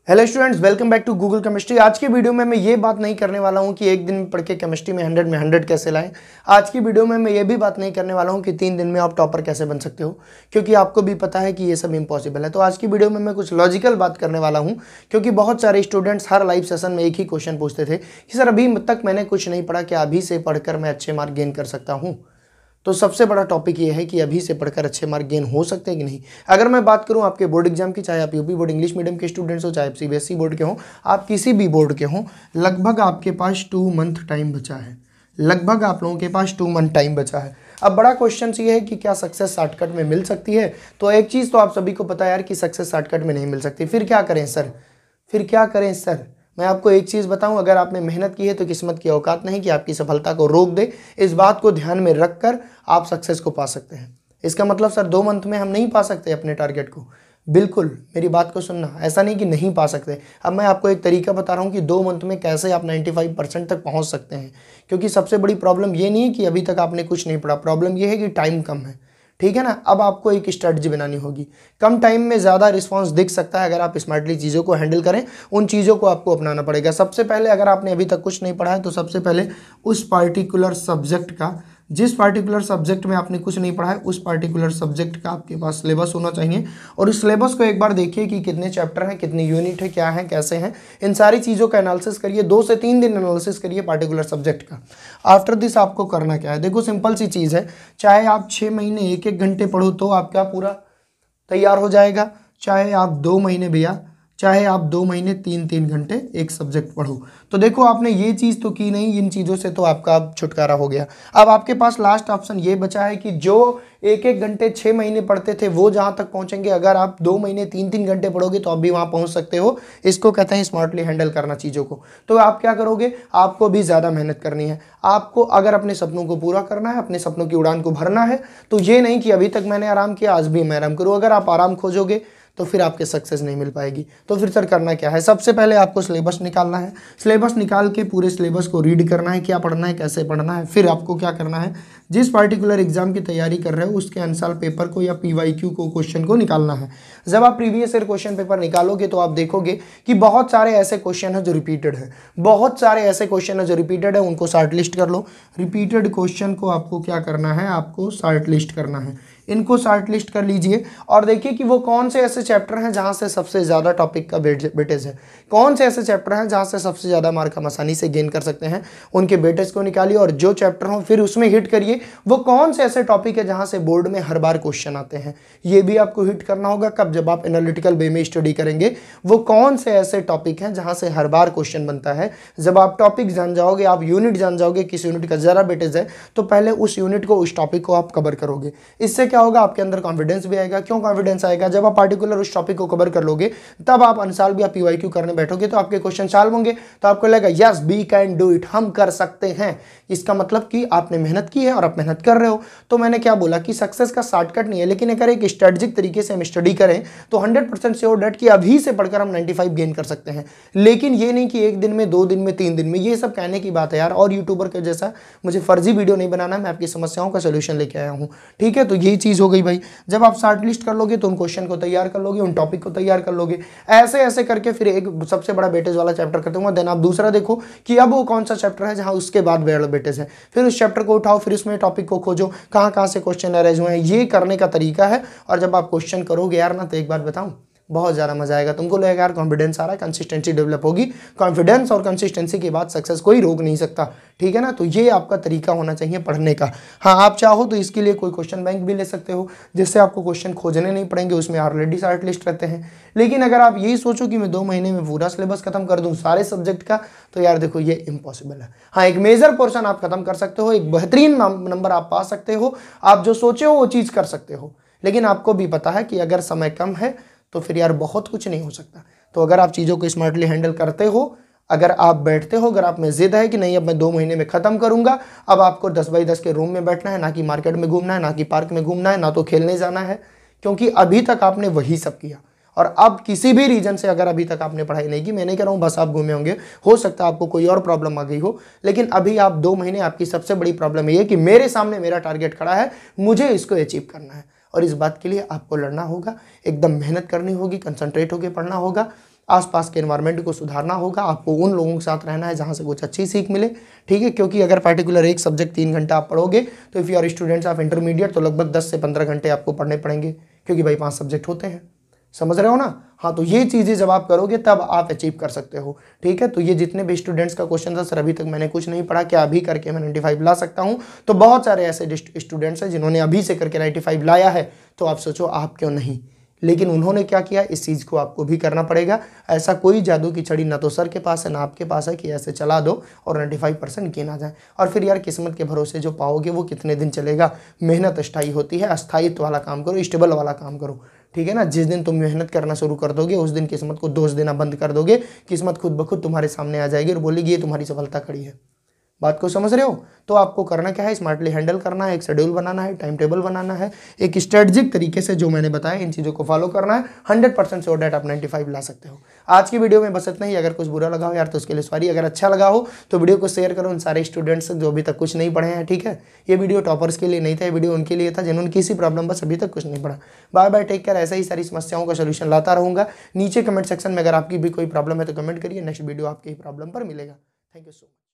Hello students, welcome back to Google chemistry. आज की video में मैं ये बात नहीं करने वाला हूँ कि एक दिन में पढ़ के केमिस्ट्री में 100 कैसे लाएं। आज की वीडियो में मैं ये भी बात नहीं करने वाला हूँ कि 3 दिन में आप टॉपर कैसे बन सकते हो, क्योंकि आपको भी पता है कि ये सब इम्पॉसिबल है। तो आज की वीडियो में मैं कुछ लॉजिकल बात करने वाला हूँ, क्योंकि बहुत सारे स्टूडेंट्स हर लाइव सेशन में एक ही क्वेश्चन पूछते थे कि सर अभी तक मैंने कुछ नहीं पढ़ा, क्या अभी से पढ़कर मैं अच्छे मार्क गेन कर सकता हूँ। तो सबसे बड़ा टॉपिक ये है कि अभी से पढ़कर अच्छे मार्क गेन हो सकते हैं कि नहीं। अगर मैं बात करूं आपके बोर्ड एग्जाम की, चाहे आप यूपी बोर्ड इंग्लिश मीडियम के स्टूडेंट्स हो, चाहे आप सीबीएसई बोर्ड के हों, आप किसी भी बोर्ड के हों, लगभग आपके पास 2 मंथ टाइम बचा है। लगभग आप लोगों के पास 2 मंथ टाइम बचा है। अब बड़ा क्वेश्चन ये है कि क्या सक्सेस शॉर्टकट में मिल सकती है। तो एक चीज़ तो आप सभी को पता है यार कि सक्सेस शॉर्टकट में नहीं मिल सकती। फिर क्या करें सर, फिर क्या करें सर। मैं आपको एक चीज़ बताऊं, अगर आपने मेहनत की है तो किस्मत की औकात नहीं कि आपकी सफलता को रोक दे। इस बात को ध्यान में रखकर आप सक्सेस को पा सकते हैं। इसका मतलब सर 2 मंथ में हम नहीं पा सकते अपने टारगेट को। बिल्कुल मेरी बात को सुनना, ऐसा नहीं कि नहीं पा सकते। अब मैं आपको एक तरीका बता रहा हूँ कि 2 मंथ में कैसे आप 95% तक पहुँच सकते हैं। क्योंकि सबसे बड़ी प्रॉब्लम ये नहीं है कि अभी तक आपने कुछ नहीं पढ़ा, प्रॉब्लम ये है कि टाइम कम है। ठीक है ना। अब आपको एक स्ट्रेटजी बनानी होगी। कम टाइम में ज़्यादा रिस्पांस दिख सकता है अगर आप स्मार्टली चीज़ों को हैंडल करें। उन चीज़ों को आपको अपनाना पड़ेगा। सबसे पहले, अगर आपने अभी तक कुछ नहीं पढ़ा है तो सबसे पहले उस पार्टिकुलर सब्जेक्ट का, जिस पार्टिकुलर सब्जेक्ट में आपने कुछ नहीं पढ़ा है, उस पार्टिकुलर सब्जेक्ट का आपके पास सिलेबस होना चाहिए। और उस सिलेबस को एक बार देखिए कि कितने चैप्टर हैं, कितनी यूनिट है, क्या है, कैसे हैं। इन सारी चीज़ों का एनालिसिस करिए। 2 से 3 दिन एनालिसिस करिए पार्टिकुलर सब्जेक्ट का। आफ्टर दिस आपको करना क्या है, देखो सिंपल सी चीज़ है। चाहे आप 6 महीने 1-1 घंटे पढ़ो तो आपका पूरा तैयार हो जाएगा, चाहे आप 2 महीने भैया, चाहे आप 2 महीने 3-3 घंटे एक सब्जेक्ट पढ़ो। तो देखो आपने ये चीज़ तो की नहीं, इन चीज़ों से तो आपका अब छुटकारा हो गया। अब आपके पास लास्ट ऑप्शन ये बचा है कि जो 1-1 घंटे 6 महीने पढ़ते थे वो जहाँ तक पहुँचेंगे, अगर आप 2 महीने 3-3 घंटे पढ़ोगे तो आप भी वहाँ पहुँच सकते हो। इसको कहते हैं स्मार्टली हैंडल करना चीज़ों को। तो आप क्या करोगे, आपको भी ज़्यादा मेहनत करनी है। आपको अगर अपने सपनों को पूरा करना है, अपने सपनों की उड़ान को भरना है, तो ये नहीं कि अभी तक मैंने आराम किया आज भी मैं आराम करूँ। अगर आप आराम खोजोगे तो फिर आपके सक्सेस नहीं मिल पाएगी। तो फिर सर करना क्या है, सबसे पहले आपको सिलेबस निकालना है। सिलेबस निकाल के पूरे सिलेबस को रीड करना है, क्या पढ़ना है, कैसे पढ़ना है। फिर आपको क्या करना है, जिस पार्टिकुलर एग्जाम की तैयारी कर रहे हो उसके अनुसार पेपर को या पीवाईक्यू को, क्वेश्चन को निकालना है। जब आप प्रीवियस ईयर क्वेश्चन पेपर निकालोगे तो आप देखोगे कि बहुत सारे ऐसे क्वेश्चन हैं जो रिपीटेड है। बहुत सारे ऐसे क्वेश्चन है जो रिपीटेड है, उनको शॉर्ट लिस्ट कर लो। रिपीटेड क्वेश्चन को आपको क्या करना है, आपको शॉर्ट लिस्ट करना है। इनको शॉर्ट लिस्ट कर लीजिए और देखिए कि वो कौन से ऐसे चैप्टर हैं जहाँ से सबसे ज़्यादा टॉपिक का वेटेज है, कौन से ऐसे चैप्टर हैं जहाँ से सबसे ज़्यादा मार्क हम आसानी से गेन कर सकते हैं। उनके वेटेज को निकालिए और जो चैप्टर हों फिर उसमें हिट करिए। वो कौन से ऐसे टॉपिक है जहाँ से बोर्ड में हर बार क्वेश्चन आते हैं, ये भी आपको हिट करना होगा। कब, जब आप एनालिटिकल वे में स्टडी करेंगे। वो कौन से ऐसे टॉपिक हैं जहाँ से हर बार क्वेश्चन बनता है। जब आप टॉपिक जान जाओगे, आप यूनिट जान जाओगे, किस यूनिट का ज़्यादा वेटेज है, तो पहले उस यूनिट को, उस टॉपिक को आप कवर करोगे। इससे क्या होगा, आपके अंदर कॉन्फिडेंस भी आएगा। क्यों कॉन्फिडेंस आएगा, जब आप पार्टिकुलर उस टॉपिक को कवर कर लोगे तब आप अनसाल भी आप पीवाईक्यू करने बैठोगे तो आपके क्वेश्चन सॉल्व होंगे, तो आपको लगेगा yes we can do it, हम कर सकते हैं। इसका मतलब कि आपने मेहनत की है और आप मेहनत कर रहे हो। तो मैंने क्या बोला कि सक्सेस का शॉर्टकट नहीं है, लेकिन अगर एक स्ट्रेटजिक तरीके से हम स्टडी करें तो 100% श्योर डेट कि अभी से पढ़कर हम 95 गेन कर सकते हैं। लेकिन ये नहीं कि 1 दिन में, 2 दिन में, 3 दिन में। ये सब कहने की बात है यार, और यूट्यूबर के जैसा मुझे फर्जी वीडियो नहीं बनाना, मैं आपकी समस्याओं का सोल्यूशन लेके आया हूँ। ठीक है, तो यही चीज़ हो गई भाई। जब आप शॉर्ट लिस्ट कर लोगे तो उन क्वेश्चन को तैयार कर लोगे, उन टॉपिक को तैयार कर लोगे। ऐसे ऐसे करके फिर एक सबसे बड़ा वेटेज वाला चैप्टर खत्म हुआ। देन आप दूसरा देखो कि अब वो कौन सा चैप्टर है जहां उसके बाद वेटेज है। फिर उस चैप्टर को उठाओ, फिर उसमें टॉपिक को खोजो, कहाँ कहाँ से क्वेश्चन अरेज हुए हैं। ये करने का तरीका है। और जब आप क्वेश्चन करोगे यार ना, तो एक बात बताऊं, बहुत ज़्यादा मजा आएगा। तुमको लगेगा यार कॉन्फिडेंस आ रहा है, कंसिस्टेंसी डेवलप होगी। कॉन्फिडेंस और कंसिस्टेंसी के बाद सक्सेस कोई रोक नहीं सकता। ठीक है ना। तो ये आपका तरीका होना चाहिए पढ़ने का। हाँ, आप चाहो तो इसके लिए कोई क्वेश्चन बैंक भी ले सकते हो, जिससे आपको क्वेश्चन खोजने नहीं पड़ेंगे, उसमें ऑलरेडी शॉर्ट लिस्ट रहते हैं। लेकिन अगर आप यही सोचो कि मैं 2 महीने में पूरा सिलेबस खत्म कर दूं सारे सब्जेक्ट का, तो यार देखो ये इम्पॉसिबल है। हाँ, एक मेजर पोर्शन आप खत्म कर सकते हो, एक बेहतरीन नंबर आप पा सकते हो, आप जो सोचे हो वो चीज़ कर सकते हो। लेकिन आपको भी पता है कि अगर समय कम है तो फिर यार बहुत कुछ नहीं हो सकता। तो अगर आप चीज़ों को स्मार्टली हैंडल करते हो, अगर आप बैठते हो, अगर आप में जिद है कि नहीं अब मैं 2 महीने में ख़त्म करूंगा, अब आपको 10 बाई 10 के रूम में बैठना है, ना कि मार्केट में घूमना है, ना कि पार्क में घूमना है, ना तो खेलने जाना है। क्योंकि अभी तक आपने वही सब किया। और अब किसी भी रीजन से अगर अभी तक आपने पढ़ाई नहीं की, मैं नहीं कह रहा हूँ बस आप घूमे होंगे, हो सकता है आपको कोई और प्रॉब्लम आ गई हो, लेकिन अभी आप 2 महीने, आपकी सबसे बड़ी प्रॉब्लम ये है कि मेरे सामने मेरा टारगेट खड़ा है, मुझे इसको अचीव करना है। और इस बात के लिए आपको लड़ना होगा, एकदम मेहनत करनी होगी, कंसंट्रेट होकर पढ़ना होगा। आसपास के एनवायरनमेंट को सुधारना होगा, आपको उन लोगों के साथ रहना है जहाँ से कुछ अच्छी सीख मिले, ठीक है। क्योंकि अगर पर्टिकुलर एक सब्जेक्ट 3 घंटा आप पढ़ोगे तो if you are students of intermediate तो लगभग 10 से 15 घंटे आपको पढ़ने पड़ेंगे, क्योंकि भाई 5 सब्जेक्ट होते हैं, समझ रहे हो ना। हाँ, तो ये चीज़ें जब आप करोगे तब आप अचीव कर सकते हो, ठीक है। तो ये जितने भी स्टूडेंट्स का क्वेश्चन था सर अभी तक मैंने कुछ नहीं पढ़ा, क्या अभी करके मैं 95 ला सकता हूँ? तो बहुत सारे ऐसे स्टूडेंट्स हैं जिन्होंने अभी से करके 95 लाया है, तो आप सोचो आप क्यों नहीं। लेकिन उन्होंने क्या किया, इस चीज़ को आपको भी करना पड़ेगा। ऐसा कोई जादू की छड़ी ना तो सर के पास है ना आपके पास है कि ऐसे चला दो और 95% गिना जाए। और फिर यार किस्मत के भरोसे जो पाओगे वो कितने दिन चलेगा। मेहनत अस्थायी होती है, अस्थायित्व वाला काम करो, स्टेबल वाला काम करो, ठीक है ना। जिस दिन तुम मेहनत करना शुरू कर दोगे उस दिन किस्मत को दोष देना बंद कर दोगे। किस्मत खुद ब खुद तुम्हारे सामने आ जाएगी और बोलेगी ये तुम्हारी सफलता खड़ी है। बात को समझ रहे हो? तो आपको करना क्या है, स्मार्टली हैंडल करना है, एक शेड्यूल बनाना है, टाइम टेबल बनाना है, एक स्ट्रेटजिक तरीके से जो मैंने बताया इन चीज़ों को फॉलो करना है। 100% श्योर डेट आप 95 ला सकते हो। आज की वीडियो में बस इतना ही। अगर कुछ बुरा लगा हो यार तो उसके लिए सॉरी। अगर अच्छा लगा हो तो वीडियो को शेयर करो उन सारे स्टूडेंट्स जो अभी तक कुछ नहीं पढ़े हैं, ठीक है। ये वीडियो टॉपर्स के लिए नहीं था, ये वीडियो उनके लिए था जिन्होंने किसी प्रॉब्लम बस अभी तक कुछ नहीं पढ़ा। Bye bye, take care. ऐसे ही सारी समस्याओं का सोल्यूशन लाता रहूँगा। नीचे कमेंट सेक्शन में अगर आपकी भी कोई प्रॉब्लम है तो कमेंट करिए, नेक्स्ट वीडियो आपकी प्रॉब्लम पर मिलेगा। Thank you so much.